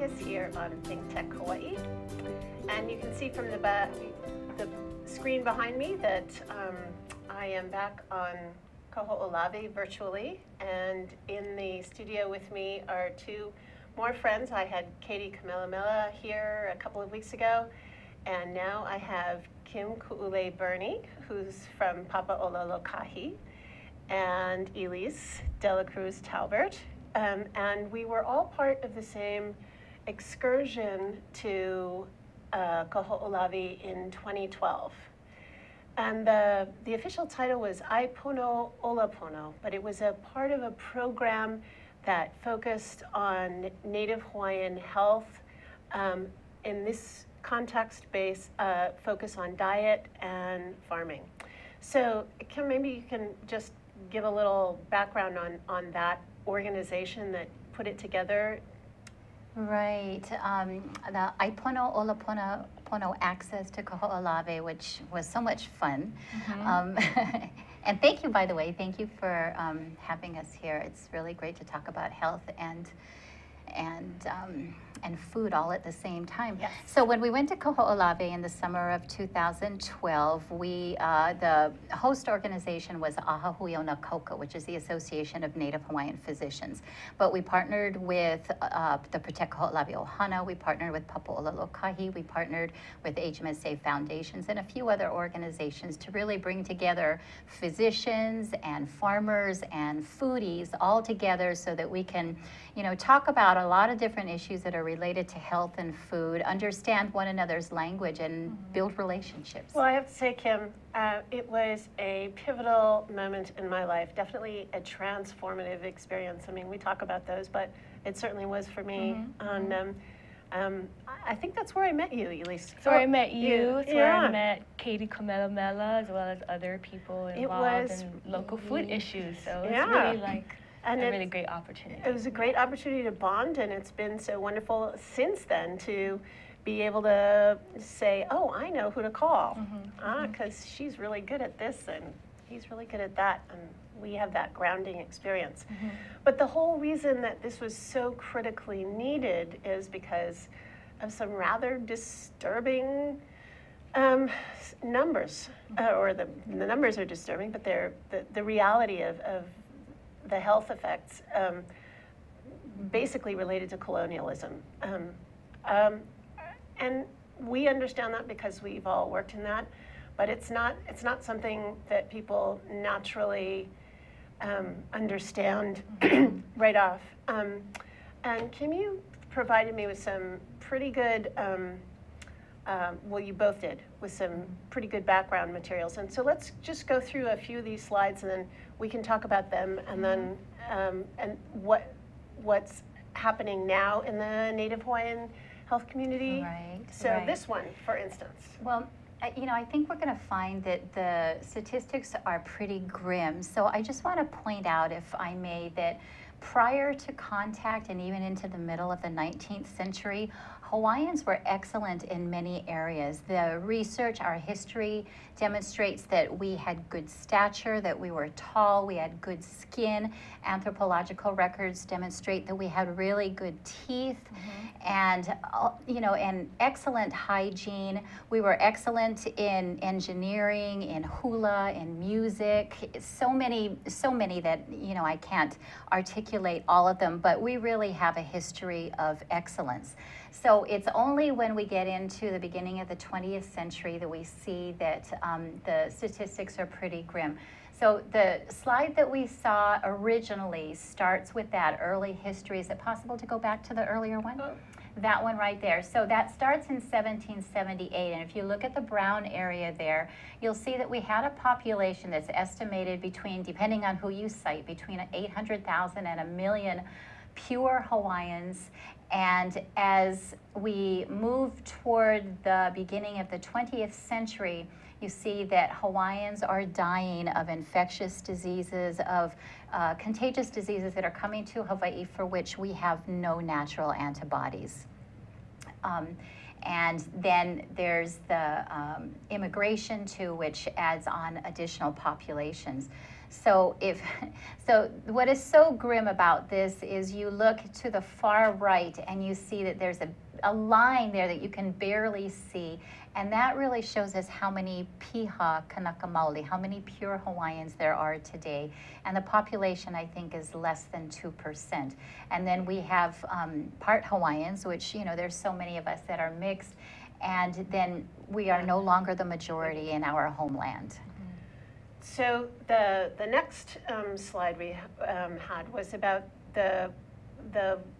Practice here on Think Tech Hawaii. And you can see from the screen behind me that I am back on Kaho'olawe virtually, and in the studio with me are two more friends. I had Katie Kamelamela here a couple of weeks ago, and now I have Kim Ku'ule Birnie, who's from Papa'ololokahi, and Elise Dela Cruz-Talbert. And we were all part of the same excursion to Kaho'olawe in 2012. And the official title was Aipono Olapono, but it was a part of a program that focused on Native Hawaiian health. In this context-based focus on diet and farming. So Kim, maybe you can just give a little background on that organization that put it together. Right. The Aipono Olapono access to Kaho'olawe, which was so much fun. Mm-hmm. And thank you, by the way. Thank you for having us here. It's really great to talk about health and food all at the same time. Yes. So when we went to Kaho'olawe in the summer of 2012, the host organization was Ahahui o Nakoka, which is the Association of Native Hawaiian Physicians. But we partnered with the Protect Kaho'olawe Ohana, we partnered with Papa'ololokahi, we partnered with HMSA Foundations and a few other organizations to really bring together physicians and farmers and foodies all together so that we can, talk about a lot of different issues that are related to health and food, understand one another's language, and build relationships. Well, I have to say, Kim, it was a pivotal moment in my life, definitely a transformative experience. I mean, we talk about those, but it certainly was for me. And I think that's where I met you, Elise. That's where I met you. That's where I met Katie Kamelamela, as well as other people involved in local food issues. So it was really like a really great opportunity. It was a great opportunity to bond, and it's been so wonderful since then to be able to say, oh, I know who to call, because she's really good at this and he's really good at that, and we have that grounding experience. But the whole reason that this was so critically needed is because of some rather disturbing numbers, or the numbers are disturbing, but they're the reality of the health effects basically related to colonialism. And we understand that because we've all worked in that, but it's not something that people naturally understand right off. And Kim, you provided me with some pretty good, well, you both did, with some pretty good background materials. And so let's just go through a few of these slides, and then we can talk about them, and then and what's happening now in the Native Hawaiian health community. Right. So this one, for instance. Well, I think we're going to find that the statistics are pretty grim. So I just want to point out, if I may, that prior to contact and even into the middle of the 19th century, Hawaiians were excellent in many areas. The research, our history, demonstrates that we had good stature, that we were tall, we had good skin. Anthropological records demonstrate that we had really good teeth, and and excellent hygiene. We were excellent in engineering, in hula, in music. So many that I can't articulate all of them, but we really have a history of excellence. So it's only when we get into the beginning of the 20th century that we see that the statistics are pretty grim. So the slide that we saw originally starts with that early history. Is it possible to go back to the earlier one? That one right there. So that starts in 1778, and if you look at the brown area there, you'll see that we had a population that's estimated between, depending on who you cite, between 800,000 and 1 million pure Hawaiians. And as we move toward the beginning of the 20th century, you see that Hawaiians are dying of infectious diseases, of contagious diseases that are coming to Hawaii for which we have no natural antibodies. And then there's the immigration too, which adds on additional populations. So so what is so grim about this is you look to the far right and you see that there's a line there that you can barely see, and that really shows us how many piha Kanaka Maoli, how many pure Hawaiians there are today. And the population, I think, is less than 2%. And then we have part Hawaiians, which, you know, there's so many of us that are mixed, and then we are no longer the majority in our homeland. So the next slide we had was about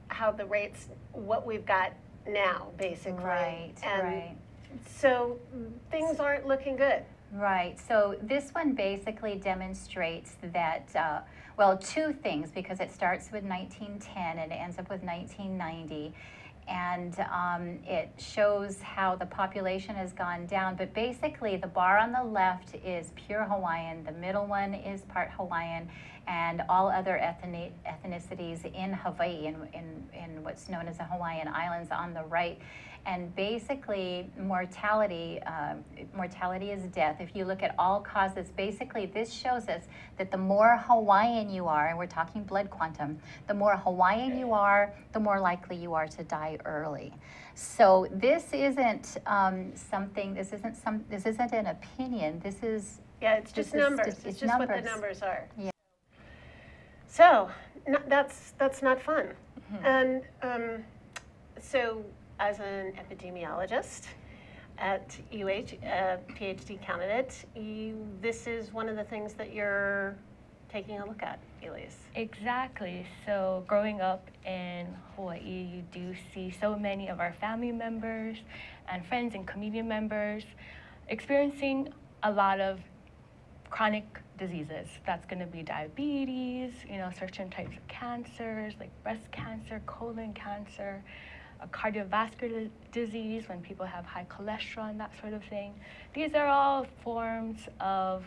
how the rates, what we've got now, basically. Right, and right. So things aren't looking good. Right. So this one basically demonstrates that, well, two things, because it starts with 1910 and it ends up with 1990. And it shows how the population has gone down. But basically, the bar on the left is pure Hawaiian, the middle one is part Hawaiian, and all other ethnicities in Hawaii, in what's known as the Hawaiian Islands on the right. And basically, mortality is death. If you look at all causes, basically this shows us that the more Hawaiian you are, and we're talking blood quantum, the more Hawaiian you are, the more likely you are to die early. So this isn't this isn't an opinion. This is, yeah, it's just numbers. It's just numbers. What the numbers are. Yeah. So that's not fun. Mm-hmm. And so, as an epidemiologist at UH, a PhD candidate, this is one of the things that you're taking a look at, Elise. Exactly. So growing up in Hawaii, you do see so many of our family members and friends and community members experiencing a lot of chronic diseases. That's going to be diabetes, you know, certain types of cancers like breast cancer, colon cancer, a cardiovascular disease when people have high cholesterol and that sort of thing. These are all forms of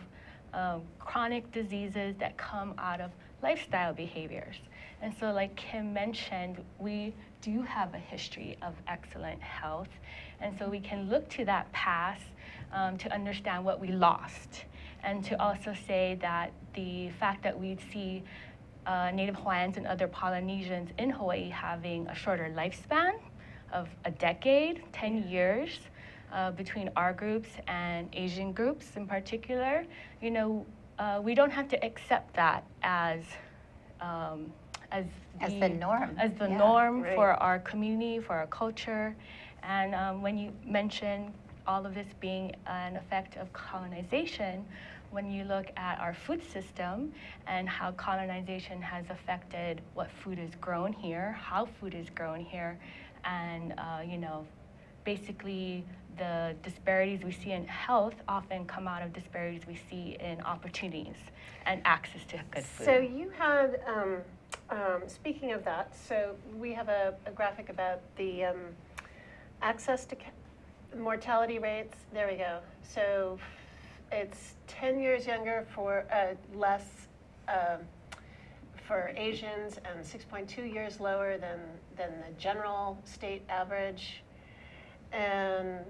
chronic diseases that come out of lifestyle behaviors. And so like Kim mentioned, we do have a history of excellent health. And so we can look to that past to understand what we lost. And to also say that the fact that we see Native Hawaiians and other Polynesians in Hawaii having a shorter lifespan of a decade, 10 years, between our groups and Asian groups in particular, you know, we don't have to accept that as the norm. As the norm for our community, for our culture. And when you mention all of this being an effect of colonization, when you look at our food system and how colonization has affected what food is grown here, how food is grown here, and you know, basically the disparities we see in health often come out of disparities we see in opportunities and access to good food. So you had, speaking of that, so we have a graphic about the access to mortality rates. There we go. So it's 10 years younger for less for Asians and 6.2 years lower than the general state average. And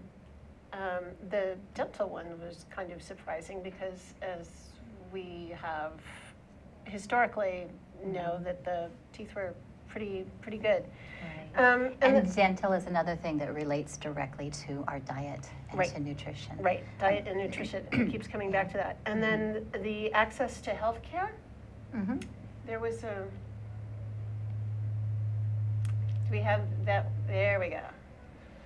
the dental one was kind of surprising because, as we have historically know, that the teeth were pretty good. Right. And dental is another thing that relates directly to our diet and to nutrition. Right, diet and nutrition keeps coming back to that. And then the access to health care, there was a, do we have that? There we go.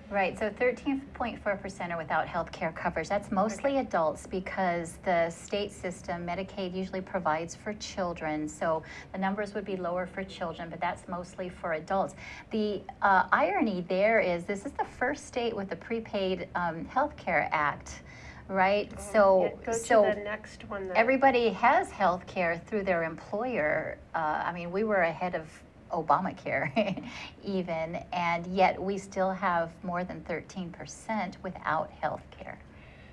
Right, so 13.4% are without health care coverage. That's mostly adults because the state system, Medicaid, usually provides for children. So the numbers would be lower for children, but that's mostly for adults. The irony there is this is the first state with a prepaid health care act. Right, so go to the next one. Everybody has health care through their employer. I mean, we were ahead of Obamacare even, and yet we still have more than 13% without health care.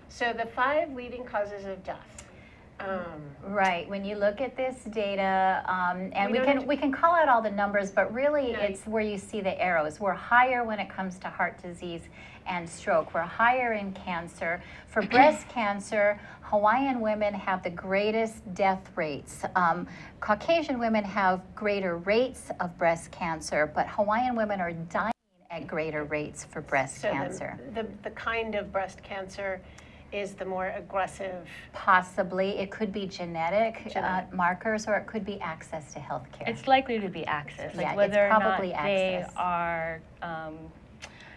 So the 5 leading causes of death. Right. When you look at this data, and we can call out all the numbers, but really it's where you see the arrows. We're higher when it comes to heart disease and stroke. We're higher in cancer. For breast cancer, Hawaiian women have the greatest death rates. Caucasian women have greater rates of breast cancer, but Hawaiian women are dying at greater rates for breast cancer. The kind of breast cancer is the more aggressive? Possibly. It could be genetic markers, or it could be access to health care. It's likely to be access, like yeah, whether it's probably or not they are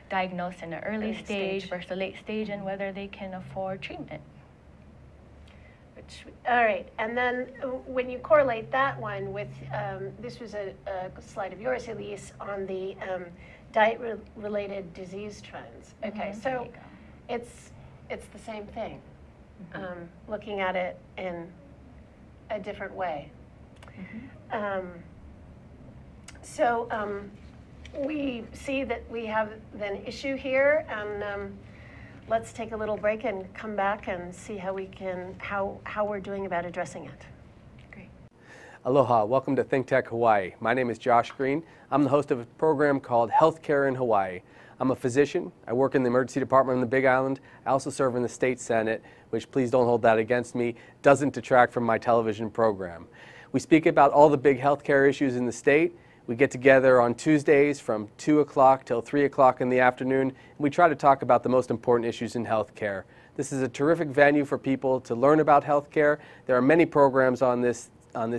diagnosed in the early stage versus the late stage, and whether they can afford treatment. All right, and then when you correlate that one with, this was a slide of yours, Elise, on the diet-related disease trends. Okay, so it's the same thing, looking at it in a different way. We see that we have an issue here, and let's take a little break and come back and see how how we're doing about addressing it. Great. Aloha, welcome to Think Tech Hawaii. My name is Josh Green. I'm the host of a program called Healthcare in Hawaii. I'm a physician. I work in the emergency department on the Big Island. I also serve in the state senate, which, please don't hold that against me, doesn't detract from my television program. We speak about all the big healthcare issues in the state. We get together on Tuesdays from 2 o'clock till 3 o'clock in the afternoon, and we try to talk about the most important issues in healthcare. This is a terrific venue for people to learn about healthcare. There are many programs on this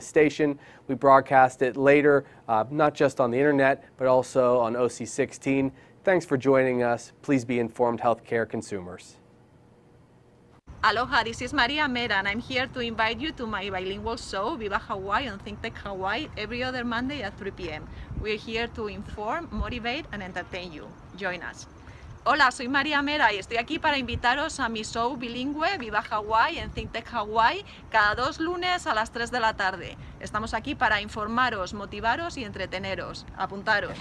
station. We broadcast it later, not just on the internet, but also on OC16. Thanks for joining us. Please be informed healthcare consumers. Aloha, this is Maria Mera, and I'm here to invite you to my bilingual show, Viva Hawaii on Think Tech Hawaii, every other Monday at 3 p.m. We're here to inform, motivate, and entertain you. Join us. Hola, soy María Mera y estoy aquí para invitaros a mi show bilingüe Viva Hawaii en Think Tech Hawaii cada 2 lunes a las 3 de la tarde. Estamos aquí para informaros, motivaros y entreteneros. Apuntaros.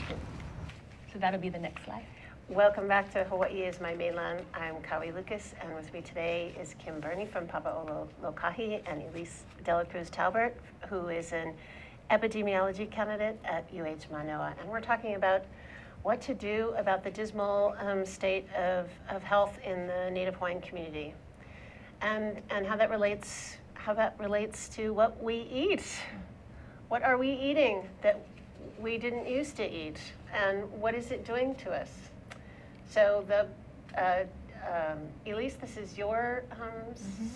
So that'll be the next slide. Welcome back to Hawaii is my mainland. I'm Kawi Lucas, and with me today is Kim Birnie from Papa'olokahi and Elise Dela Cruz-Talbert, who is an epidemiology candidate at UH Manoa. And we're talking about what to do about the dismal state of health in the Native Hawaiian community, and how that relates to what we eat. What are we eating that we didn't used to eat, and what is it doing to us? So Elise, this is your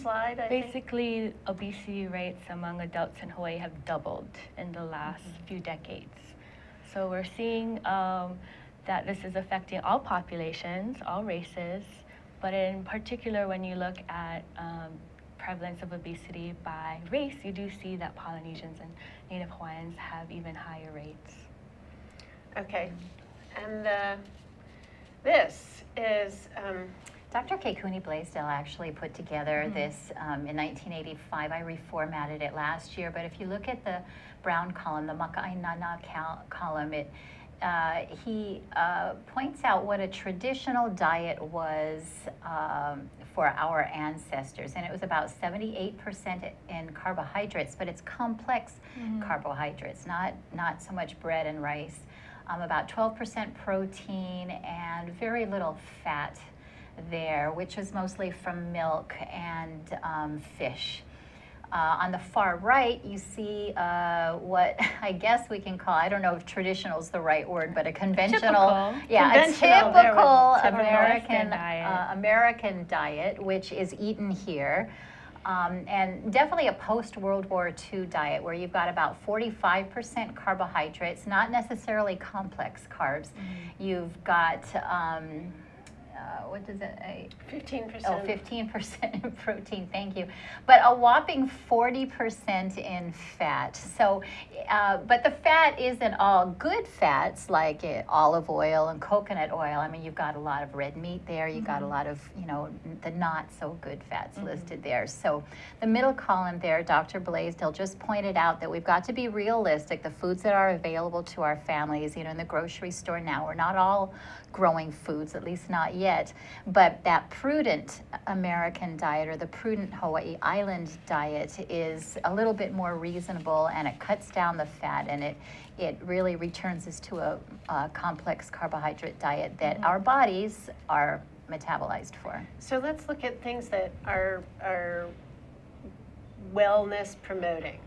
slide, I think? Basically, obesity rates among adults in Hawaii have doubled in the last few decades. So we're seeing that this is affecting all populations, all races, but in particular, when you look at prevalence of obesity by race, you do see that Polynesians and Native Hawaiians have even higher rates. Okay, and this is... Dr. Keikuni Blaisdell actually put together this in 1985. I reformatted it last year, but if you look at the brown column, the Maka'ainana column, he points out what a traditional diet was for our ancestors, and it was about 78% in carbohydrates, but it's complex carbohydrates, not so much bread and rice. About 12% protein and very little fat there, which is mostly from milk and fish. On the far right, you see what I guess we can call, I don't know if traditional is the right word, but a conventional, a typical American diet, which is eaten here. And definitely a post-World War II diet where you've got about 45% carbohydrates, not necessarily complex carbs. You've got, what does it? 15%. Oh, 15% in protein, thank you. But a whopping 40% in fat. So, but the fat isn't all good fats like olive oil and coconut oil. I mean, you've got a lot of red meat there. You've got a lot of, the not so good fats listed there. So the middle column there, Dr. Blaisdell just pointed out that we've got to be realistic. The foods that are available to our families, in the grocery store now, we're not all growing foods, at least not yet. yet, but that prudent American diet or the prudent Hawaii Island diet is a little bit more reasonable, and it cuts down the fat, and it really returns us to a complex carbohydrate diet that our bodies are metabolized for. So let's look at things that are wellness promoting.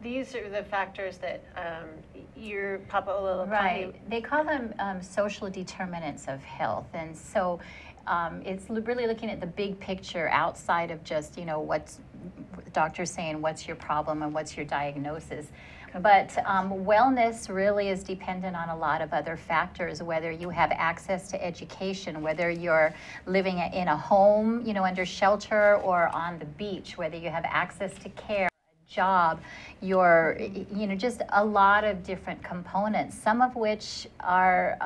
These are the factors that your Papa Ololo Right. They call them social determinants of health. And so it's really looking at the big picture outside of just, you know, what's the doctor's saying, what's your problem and what's your diagnosis. But wellness really is dependent on a lot of other factors, whether you have access to education, whether you're living in a home, you know, under shelter, or on the beach, whether you have access to care, job, your, you know, just a lot of different components, some of which are,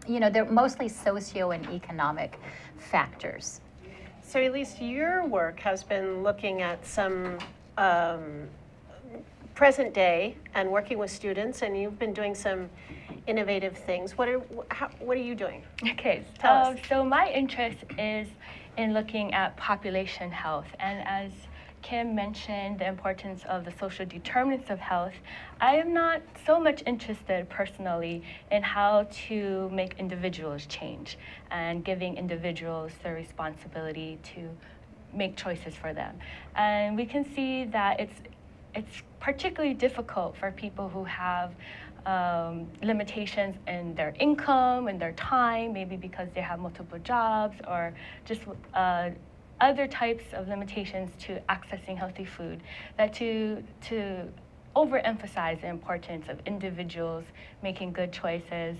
you know, they're mostly socio and economic factors. So Elise, your work has been looking at some present day and working with students, and you've been doing some innovative things. What are you doing? Okay, Tell us. So my interest is in looking at population health, and as Kim mentioned the importance of the social determinants of health, I am not so much interested personally in how to make individuals change and giving individuals the responsibility to make choices for them. And we can see that it's particularly difficult for people who have limitations in their income and their time, maybe because they have multiple jobs, or just other types of limitations to accessing healthy food, that to overemphasize the importance of individuals making good choices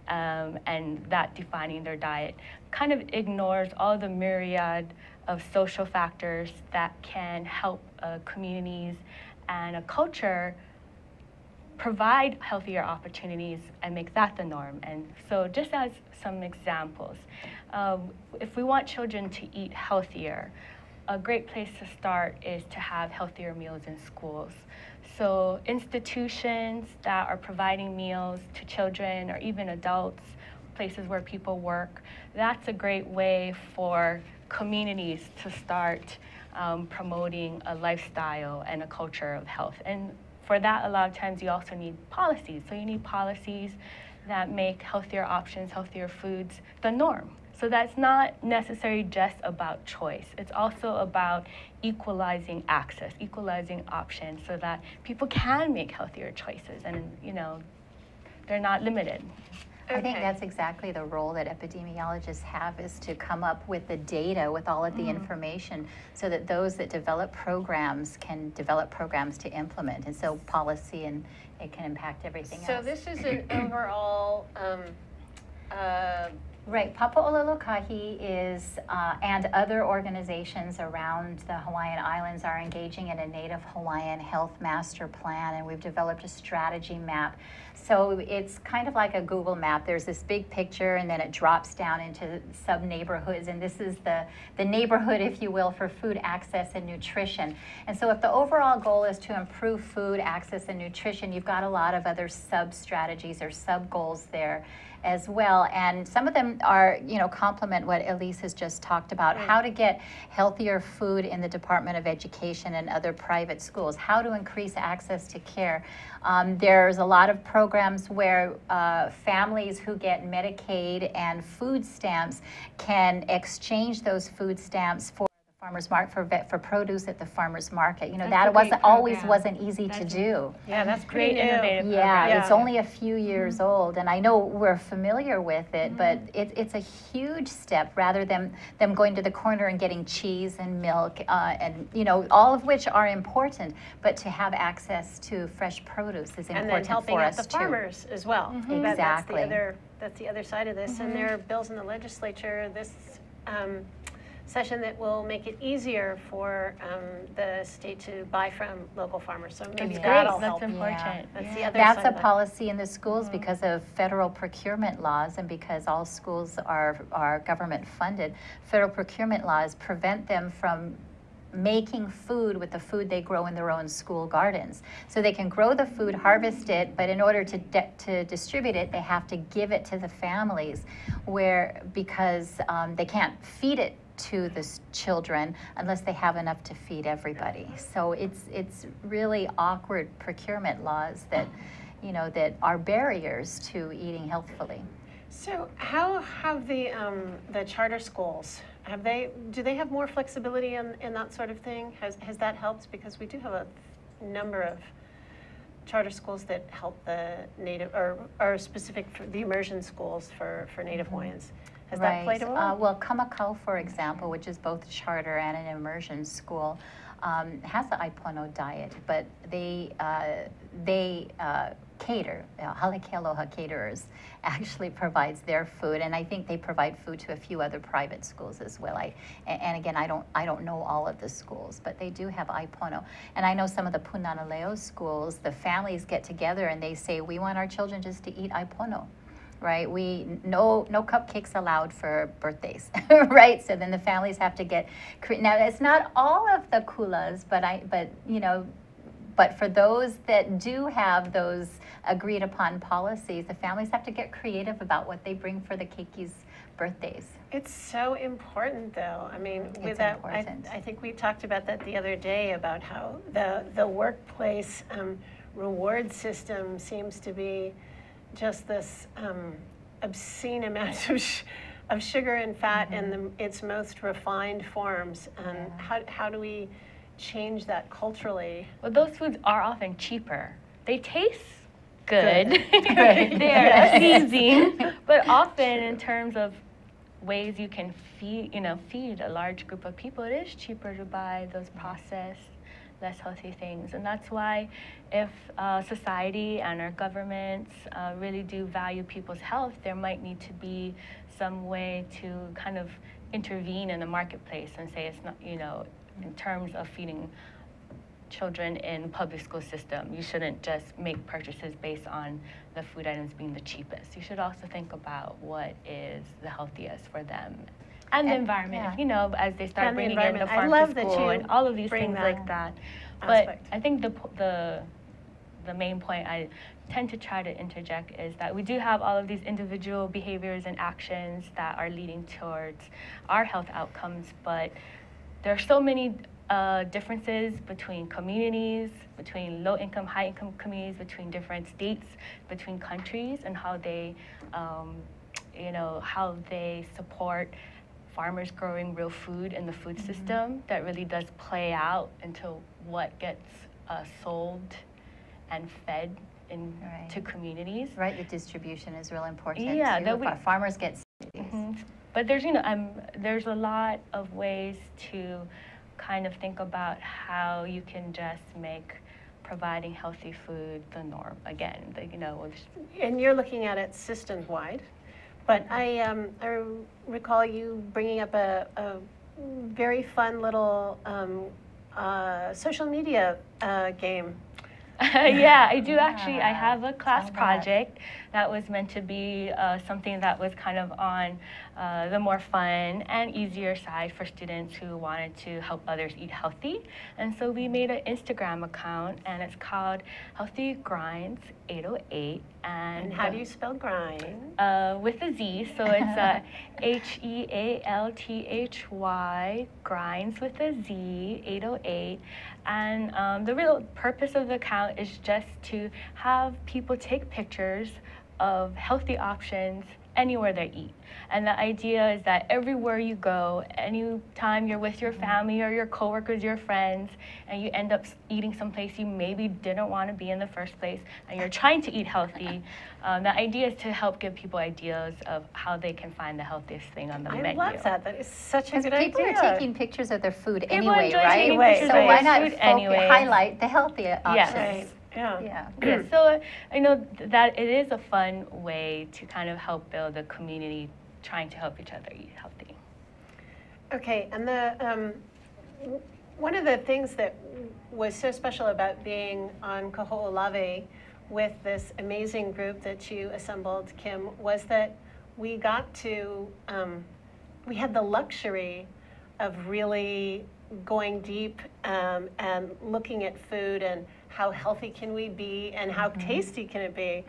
and that defining their diet kind of ignores all the myriad of social factors that can help communities and a culture provide healthier opportunities and make that the norm. And so just as some examples, if we want children to eat healthier, a great place to start is to have healthier meals in schools. So institutions that are providing meals to children or even adults, places where people work, that's a great way for communities to start promoting a lifestyle and a culture of health. And for that, a lot of times you also need policies. So you need policies that make healthier options, healthier foods the norm. So that's not necessarily just about choice. It's also about equalizing access, equalizing options, so that people can make healthier choices and, you know, they're not limited. I think that's exactly the role that epidemiologists have, is to come up with the data, with all of the information, so that those that develop programs can develop programs to implement. And so policy, and it can impact everything else. So this is an overall right, Papa Ololo Kahi is, and other organizations around the Hawaiian Islands are engaging in a Native Hawaiian health master plan, and we've developed a strategy map. So it's kind of like a Google map. There's this big picture, and then it drops down into sub-neighborhoods, and this is the neighborhood, if you will, for food access and nutrition. And so if the overall goal is to improve food access and nutrition, you've got a lot of other sub-strategies or sub-goals there as well, and some of them are, you know, complement what Elise has just talked about, how to get healthier food in the Department of Education and other private schools, how to increase access to care. There's a lot of programs where families who get Medicaid and food stamps can exchange those food stamps for farmers market, for produce at the farmers market. You know, that wasn't easy to do. Yeah, that's great, innovative. Yeah, it's only a few years old, and I know we're familiar with it, but it's a huge step, rather than them going to the corner and getting cheese and milk, and, you know, all of which are important, but to have access to fresh produce is important for us too. And then helping out the farmers as well. Exactly. That's the other side of this, and there are bills in the legislature this session that will make it easier for the state to buy from local farmers. So maybe that'll help. That's important. That's the other That's side a of policy in the schools because of federal procurement laws, and because all schools are government funded. Federal procurement laws prevent them from making food with the food they grow in their own school gardens. So they can grow the food, harvest it, but in order to distribute it, they have to give it to the families, because they can't feed it to the children unless they have enough to feed everybody. So it's really awkward procurement laws that, that are barriers to eating healthfully. So how have the charter schools, do they have more flexibility in that sort of thing? Has that helped? Because we do have a number of charter schools that help the Native, or are specific for the immersion schools for Native Hawaiians. Has that played a role? Well, Kamakau, for example, which is both a charter and an immersion school, has the Aipono diet, but they cater. Haleke Aloha Caterers actually provides their food, and I think they provide food to a few other private schools as well. And again, I don't know all of the schools, but they do have Aipono. And I know some of the Punana Leo schools, the families get together and they say, we want our children just to eat Aipono. Right, no cupcakes allowed for birthdays, right? So then the families have to get. Now it's not all of the kulas, but for those that do have those agreed upon policies, the families have to get creative about what they bring for the keikis' birthdays. It's so important, though. I mean, with that, I think we talked about that the other day, about how the workplace reward system seems to be just this obscene amount of sugar and fat in its most refined forms. And how do we change that culturally? Well, those foods are often cheaper. They taste good. Right. They're pleasing, but often in terms of ways you can feed a large group of people, it is cheaper to buy those processed, less healthy things. And that's why if society and our governments really do value people's health, there might need to be some way to kind of intervene in the marketplace and say it's not, in terms of feeding children in public school system, you shouldn't just make purchases based on the food items being the cheapest. You should also think about what is the healthiest for them. And the environment, as they start bringing in the farm to school and all of these things like that. But I think the main point I tend to try to interject is that we do have all of these individual behaviors and actions that are leading towards our health outcomes, but there are so many differences between communities, between low-income, high-income communities, between different states, between countries, and how they, how they support farmers growing real food in the food system. That really does play out into what gets sold and fed to communities. Right, the distribution is real important. Yeah, too. Farmers get. But there's there's a lot of ways to kind of think about how you can just make providing healthy food the norm again. And you're looking at it system-wide, but I recall you bringing up a very fun little social media game. Yeah, I do actually. I have a class project that was meant to be something that was kind of on the more fun and easier side for students who wanted to help others eat healthy. And so we made an Instagram account, and it's called Healthy Grinds 808. And how do you spell grind? With a Z, so it's HEALTHY, Grinds with a Z, 808. And the real purpose of the account is just to have people take pictures of healthy options anywhere they eat. And the idea is that everywhere you go, anytime you're with your family or your coworkers, your friends, and you end up eating someplace you maybe didn't want to be in the first place, and you're trying to eat healthy, the idea is to help give people ideas of how they can find the healthiest thing on the menu. I love that. That is such a good idea. People are taking pictures of their food people anyway, right? So why not highlight the healthy options? Yes. Right. Yeah. Yeah. So I know that it is a fun way to kind of help build a community trying to help each other eat healthy. Okay, and one of the things that was so special about being on Kaho'olawe with this amazing group that you assembled, Kim, was that we got to, we had the luxury of really going deep and looking at food and how healthy can we be and how tasty can it be.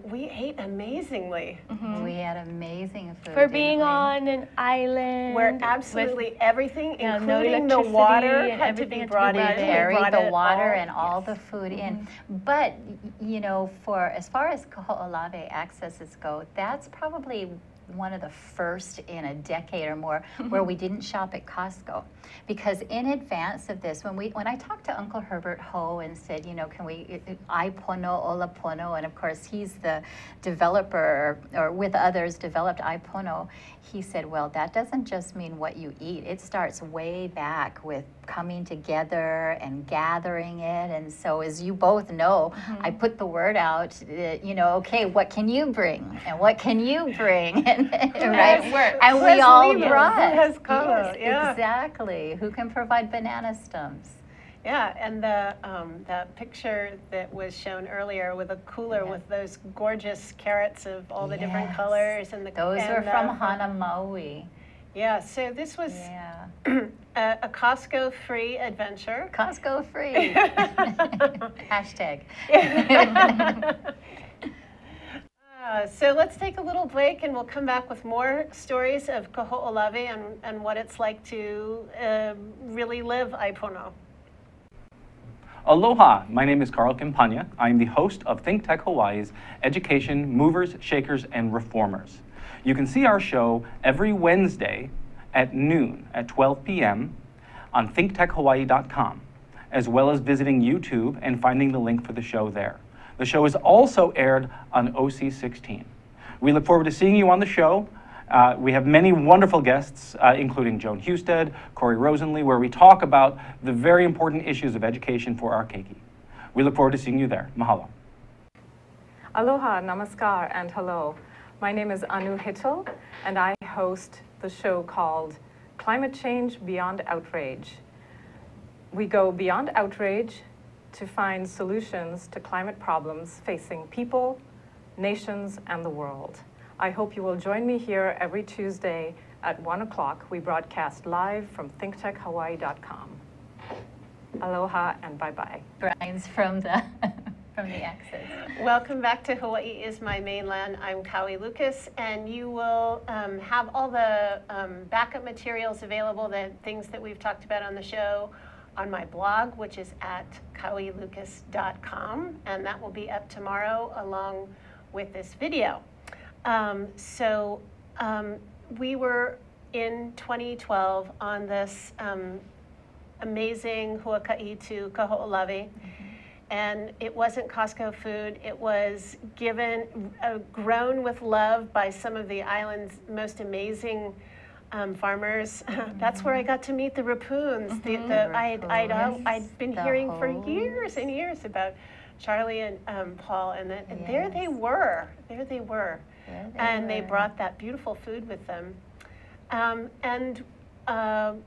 We ate amazingly. We had amazing food. For being on an island. Where absolutely everything, no including the electricity water, and had to everything be had to be brought in. brought We in. carried the water all. and all the food in. But, you know, for as far as Kaho'olawe accesses go, that's probably one of the first in a decade or more where we didn't shop at Costco, because in advance of this, when I talked to Uncle Herbert Ho and said, you know, can we Aipono, Olapono, and of course he's the developer, or with others developed Aipono, he said, well, that doesn't just mean what you eat. It starts way back with coming together and gathering it. And so, as you both know, I put the word out that, you know, okay, what can you bring? And what can you bring? And, right? And we all brought. Who has color? Yes, Yeah. exactly. Who can provide banana stumps? Yeah, and the picture that was shown earlier with a cooler with those gorgeous carrots of all the different colors and the Those and are from Hana Maui. Yeah, so this was a Costco-free adventure. Costco free. Hashtag. So let's take a little break and we'll come back with more stories of Kaho'olawe and what it's like to really live Aipono. Aloha, my name is Carl Campagna. I'm the host of Think Tech Hawaii's Education Movers, Shakers, and Reformers. You can see our show every Wednesday at noon at 12 p.m. on thinktechhawaii.com, as well as visiting YouTube and finding the link for the show there. The show is also aired on OC16. We look forward to seeing you on the show. We have many wonderful guests, including Joan Husted, Corey Rosenlee, where we talk about the very important issues of education for our keiki. We look forward to seeing you there. Mahalo. Aloha, namaskar, and hello. My name is Anu Hitchell, and I host the show called Climate Change Beyond Outrage. We go beyond outrage to find solutions to climate problems facing people, nations, and the world. I hope you will join me here every Tuesday at 1 o'clock. We broadcast live from thinktechhawaii.com. Aloha and bye-bye. Brian's from the Axis. Welcome back to Hawaii is My Mainland. I'm Kaui Lucas, and you will have all the backup materials available, the things that we've talked about on the show, on my blog, which is at kauilucas.com, and that will be up tomorrow along with this video. We were in 2012 on this amazing huaka'i to Kaho'olawe, and it wasn't Costco food. It was grown with love by some of the island's most amazing farmers. That's where I got to meet the Rapoons. I'd been hearing for years and years about Charlie and Paul, and there they were. There they were. They brought that beautiful food with them.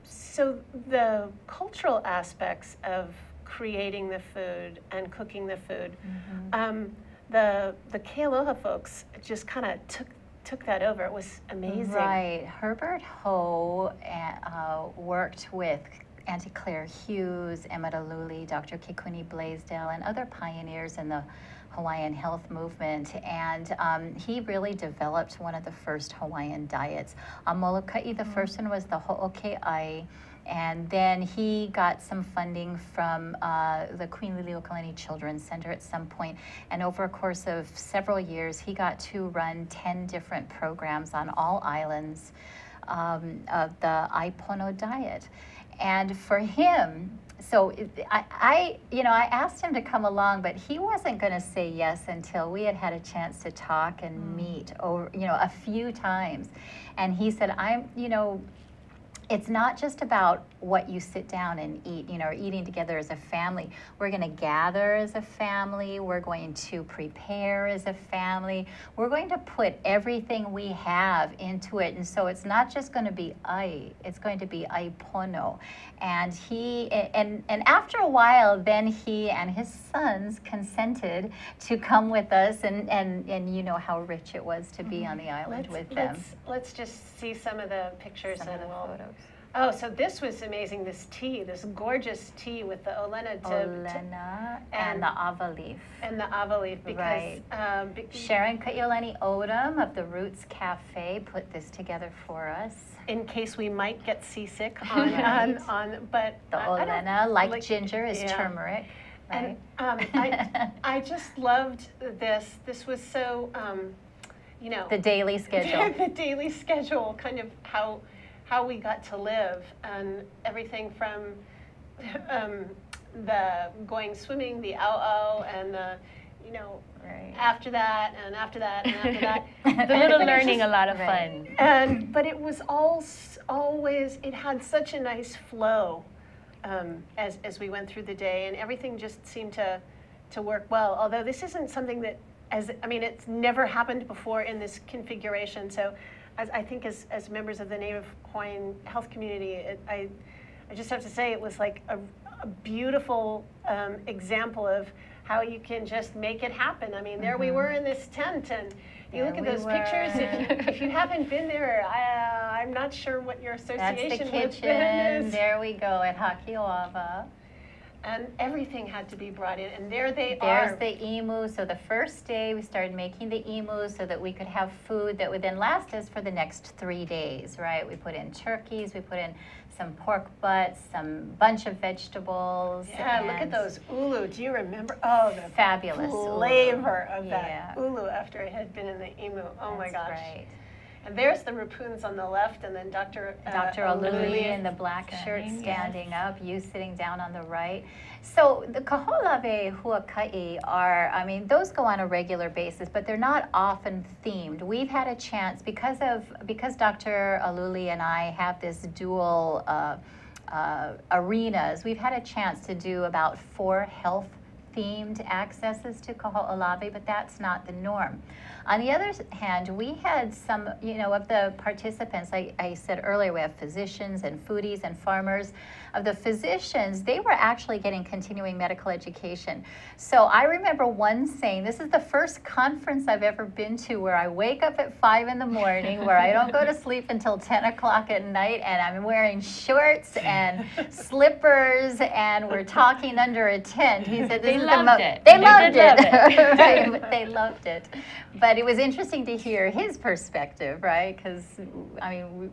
So the cultural aspects of creating the food and cooking the food, the Kealoha folks just kind of took that over. It was amazing. Right. Herbert Ho worked with Auntie Claire Hughes, Emma Luli, Dr. Kikuni Blaisdell, and other pioneers in the Hawaiian health movement, and he really developed one of the first Hawaiian diets. Molokai, the first one was the Ho'oke'ai, and then he got some funding from the Queen Liliuokalani Children's Center at some point, and over a course of several years, he got to run 10 different programs on all islands of the Aipono diet. And for him, so I asked him to come along, but he wasn't going to say yes until we had a chance to talk and meet over, a few times. And he said, it's not just about what you sit down and eat, eating together as a family. We're going to gather as a family. We're going to prepare as a family. We're going to put everything we have into it. And so it's not just going to be ai, it's going to be aipono. And and after a while, then he and his sons consented to come with us, and you know how rich it was to be on the island with them. Let's just see some of the pictures Some of the we'll photos. Oh, so this was amazing, this tea, this gorgeous tea with the olena and the ava leaf. And the ava leaf, because Sharon Kaiolani Odom of the Roots Cafe put this together for us. In case we might get seasick on but the olena, like ginger, is turmeric. Right? And I just loved this. This was so, you know. The daily schedule. The daily schedule, kind of how we got to live, and everything from the going swimming, the ao, and the, you know, after that, and after that, and after that. The little learning, a lot of fun. But it was always, it had such a nice flow as we went through the day, and everything just seemed to work well. Although this isn't something that, it's never happened before in this configuration. So I think as members of the Native Hawaiian health community, I just have to say it was like a beautiful example of how you can just make it happen. I mean, there we were in this tent, and you look at those pictures. If you haven't been there, I'm not sure what your association That's the kitchen. with it is. There we go at Haki'oava. And everything had to be brought in, and there they are. There's the emu. So the first day we started making the emu so that we could have food that would then last us for the next 3 days, right? We put in turkeys, we put in some pork butts, some bunch of vegetables. Yeah, look at those ulu. Do you remember? Oh, the fabulous flavor of that ulu after it had been in the emu. Oh my gosh. Right. And there's the Rapoons on the left, and then Dr. Aluli in the black shirt standing up, you sitting down on the right. So the Kaho'olawe Huaka'i are, those go on a regular basis, but they're not often themed. We've had a chance, because Dr. Aluli and I have this dual arenas, we've had a chance to do about 4 health-themed accesses to Kaho'olawe, but that's not the norm. On the other hand, we had some, of the participants, I said earlier, we have physicians and foodies and farmers. Of the physicians, they were actually getting continuing medical education. So I remember one saying, this is the first conference I've ever been to where I wake up at 5 in the morning, where I don't go to sleep until 10 o'clock at night, and I'm wearing shorts and slippers, and we're talking under a tent. He said, They loved it. They loved it. They loved it. But it was interesting to hear his perspective, right? Because,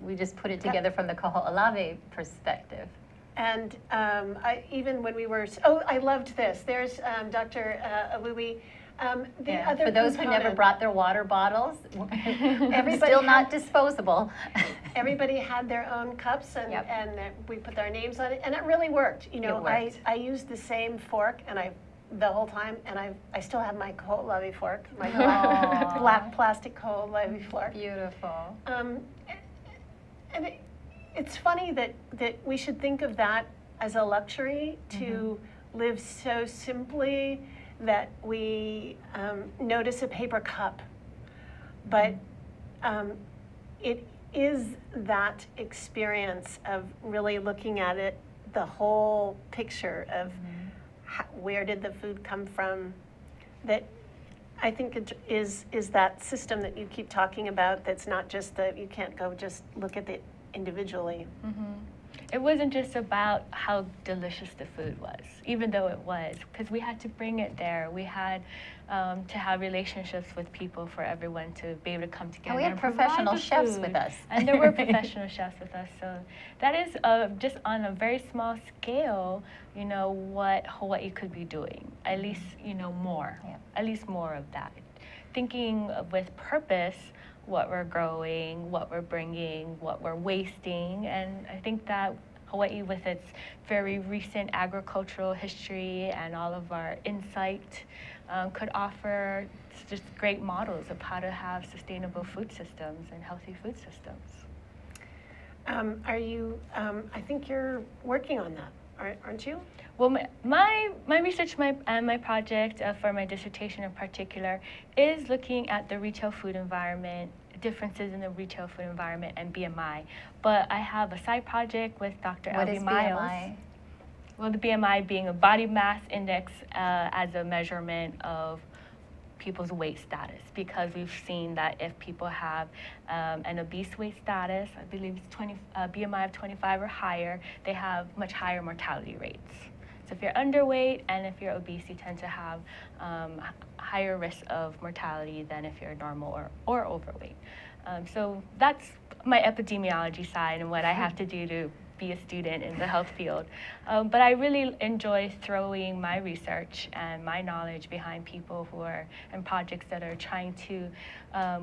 we just put it together from the Kaho'olawe perspective. And even when we were, I loved this. There's Dr. Aluli. For those who never brought their water bottles, still not disposable. Everybody had their own cups, and we put our names on it, and it really worked. I used the same fork, and the whole time, and I still have my Kaho'olawe fork, my black plastic Kaho'olawe fork. Beautiful. And it's funny that we should think of that as a luxury, to live so simply that we notice a paper cup. But it is that experience of really looking at it, the whole picture of where did the food come from, that I think it is that system that you keep talking about, that's not just that you can't go just look at it individually. It wasn't just about how delicious the food was, even though it was, because we had to bring it there. We had to have relationships with people for everyone to be able to come together. And we had professional chefs with us. And there were professional chefs with us. So that is just on a very small scale, what Hawaii could be doing. At least, more. Yeah. At least more of that. Thinking with purpose, what we're growing, what we're bringing, what we're wasting. And I think that Hawaii, with its very recent agricultural history and all of our insight, could offer just great models of how to have sustainable food systems and healthy food systems. Are you, I think you're working on that, aren't you? Well, my research and my project for my dissertation in particular is looking at the retail food environment, differences in the retail food environment, and BMI. But I have a side project with Dr. Albie Miles. BMI? Well, the BMI being a body mass index as a measurement of people's weight status, because we've seen that if people have an obese weight status, I believe it's BMI of 25 or higher, they have much higher mortality rates. So if you're underweight and if you're obese, you tend to have higher risk of mortality than if you're normal or overweight. So that's my epidemiology side and what I have to do to be a student in the health field. But I really enjoy throwing my research and my knowledge behind people who are in projects that are trying to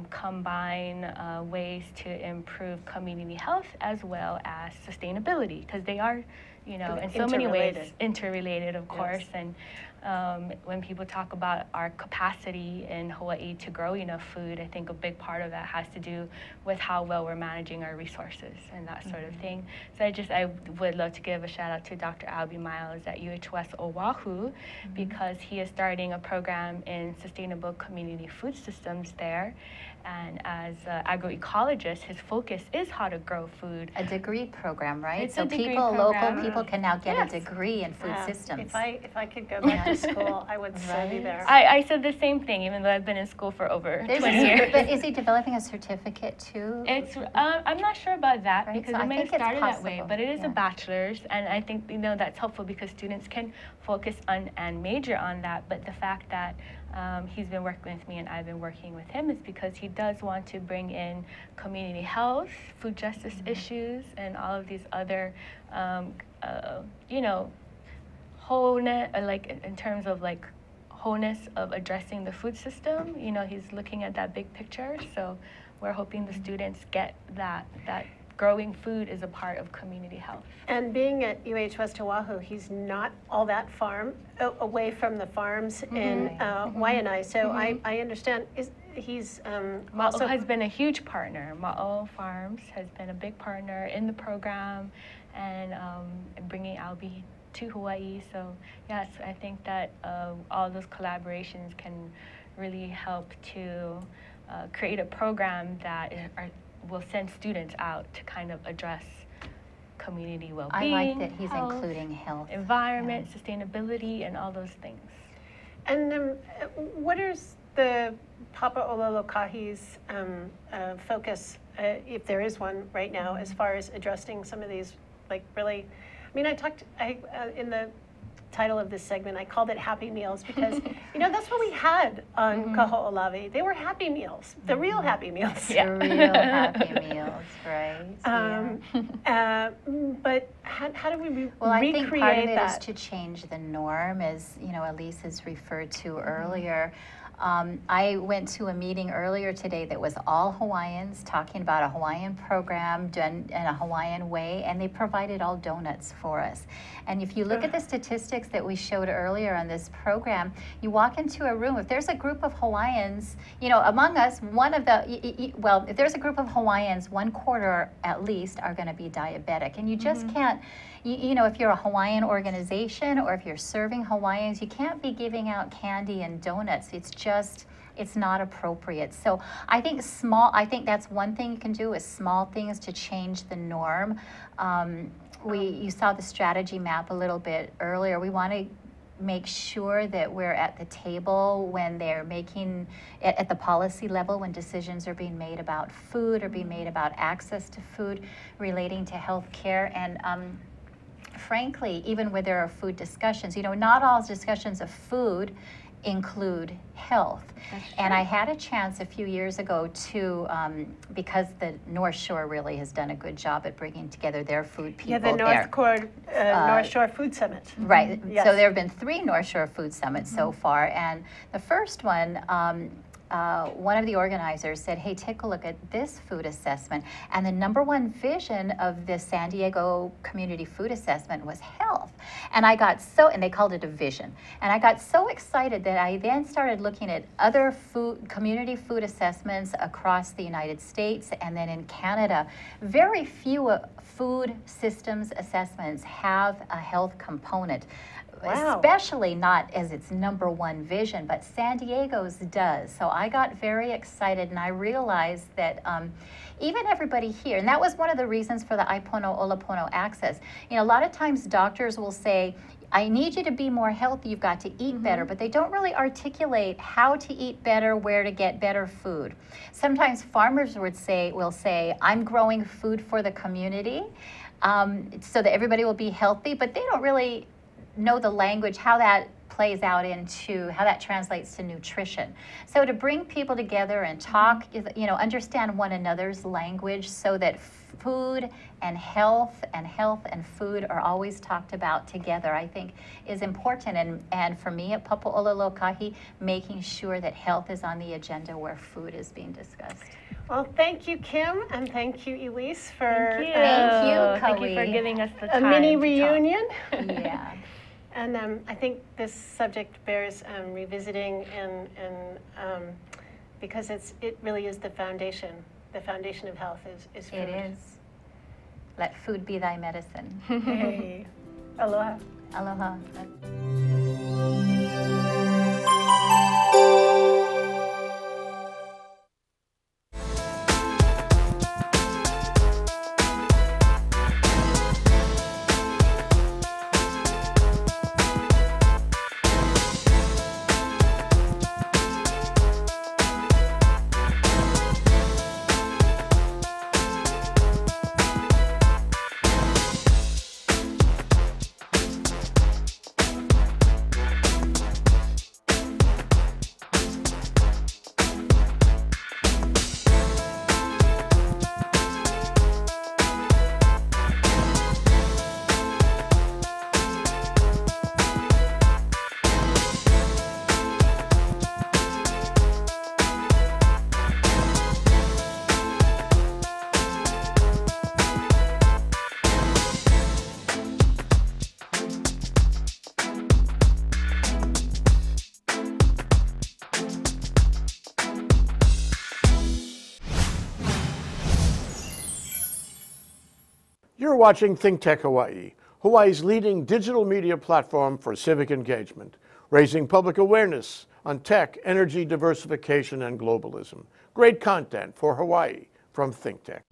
combine ways to improve community health as well as sustainability, because they are, you know, in so many ways interrelated, of course. And when people talk about our capacity in Hawaii to grow enough food, I think a big part of that has to do with how well we're managing our resources and that sort of thing. So I would love to give a shout out to Dr. Albie Miles at UHWest Oahu, because he is starting a program in sustainable community food systems there. And as an agroecologist, his focus is how to grow food. A degree program, right? It's so a degree people, program. local people can now get a degree in food systems. If I could go back to school, I would still be there. I said the same thing, even though I've been in school for over 20 years. But is he developing a certificate too? It's I'm not sure about that, Right, because so it I may have think it's started that way, possible, but it is yeah. a bachelor's, and I think, you know, that's helpful because students can focus on and major on that. But the fact that he's been working with me and I've been working with him is because he does want to bring in community health, food justice issues, and all of these other, you know, wholeness, like in terms of like wholeness of addressing the food system. You know, he's looking at that big picture. So we're hoping the students get that growing food is a part of community health. And being at UH West Oahu, he's not all that away from the farms in wahine. So I understand he's also has been a huge partner. Ma'o Farms has been a big partner in the program and bringing Albie to Hawaii. So yes, I think that all those collaborations can really help to create a program that will send students out to kind of address community well-being. I like that he's health, including health, environment, sustainability, and all those things. And what is the Papa'ololokahi's focus, if there is one right now, as far as addressing some of these, like really, I mean, in the title of this segment, I called it Happy Meals because, you know, that's what we had on Kaho'olawe. They were happy meals, the real happy meals. The real happy meals, right? But how do we recreate that? Well, I think part of it is to change the norm, as, you know, Elise has referred to earlier. I went to a meeting earlier today that was all Hawaiians talking about a Hawaiian program done in a Hawaiian way, and they provided all donuts for us. And if you look at the statistics that we showed earlier on this program, you walk into a room, if there's a group of Hawaiians, you know, among us, if there's a group of Hawaiians, 1/4 at least are going to be diabetic. And you just can't, you know, if you're a Hawaiian organization or if you're serving Hawaiians, you can't be giving out candy and donuts. It's not appropriate. So I think that's one thing you can do, is small things to change the norm. You saw the strategy map a little bit earlier. We want to make sure that we're at the table when they're making, at the policy level, when decisions are being made about food or being made about access to food relating to health care. And frankly, even where there are food discussions, you know, not all discussions of food include health. And I had a chance a few years ago to, because the North Shore really has done a good job at bringing together their food people the North Shore Food Summit. Right. Yes. So there have been 3 North Shore Food Summits so far, and the first one, one of the organizers said, hey, take a look at this food assessment. And the #1 vision of the San Diego Community Food Assessment was health. And and they called it a vision. And I got so excited that I then started looking at other community food assessments across the United States and then in Canada. Very few food systems assessments have a health component. Wow. especially not as its #1 vision, but San Diego's does. So I got very excited, and I realized that even everybody here, and that was one of the reasons for the Aipono Olapono access. You know, a lot of times doctors will say, I need you to be more healthy, you've got to eat better, but they don't really articulate how to eat better, where to get better food. Sometimes farmers will say, I'm growing food for the community so that everybody will be healthy, but they don't really know the language, how that plays out into, how that translates to nutrition. So to bring people together and talk, you know, understand one another's language so that food and health and food are always talked about together, I think is important. And for me at Papu'ololokahi, making sure that health is on the agenda where food is being discussed. Well, thank you, Kim, and thank you, Elise, for Thank you, Thank you for Kawi. giving us the a time mini to talk. reunion. Yeah. And I think this subject bears revisiting, and because it really is the foundation. The foundation of health is food. It is. Let food be thy medicine. Hey, aloha. Aloha. You're watching Think Tech Hawaii, Hawaii's leading digital media platform for civic engagement, raising public awareness on tech, energy diversification, and globalism. Great content for Hawaii from Think Tech.